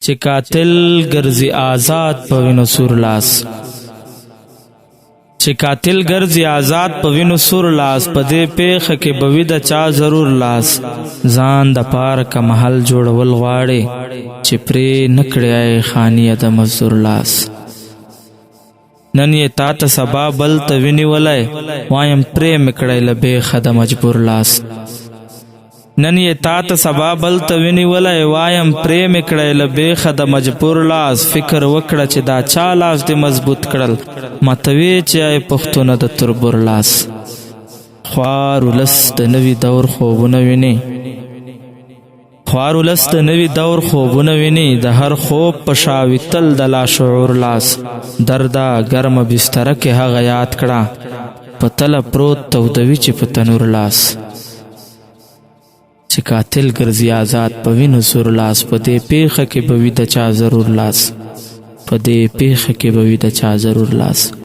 چې قاتل ګرځي آزاد په وینو سور لاس، چې قاتل ګرځي آزاد په وینو سور لاس، په دې پیښه کې به وي د چا ضرور لاس. ځان د پاره که محل جوړول غواړې، چې پرې نه کړی خانیه د مزدور لاس. نن یې تا ته سبا بل ته ونیولی، وایم پرې مې کړی له بیخه د مجبور لاس. نن یې تا ته سبا بل ته ونیولی، وایم پرې مې کړی له بیخه د مجبور لاس. فکر وکړه چې دا چا لاس دې مضبوط کړل، ماته وې چې ای پښتونه د تربور لاس. خوار ولس د نوي دور خوبونه ویني، خوار ولس د نوي دور خوبونه ویني، د هر خوب په شاوي تل د لاشعور لاس. درده ګرمه بستره کې هغه یاد کړه، په تله پروت تودوي چې په تنور لاس. چې قاتل ګرځي آزاد په وینو سور لاس، په دې پیښه کې به وي د چا ضرور لاس، په دې پیښه کې به وي د چا ضرور لاس.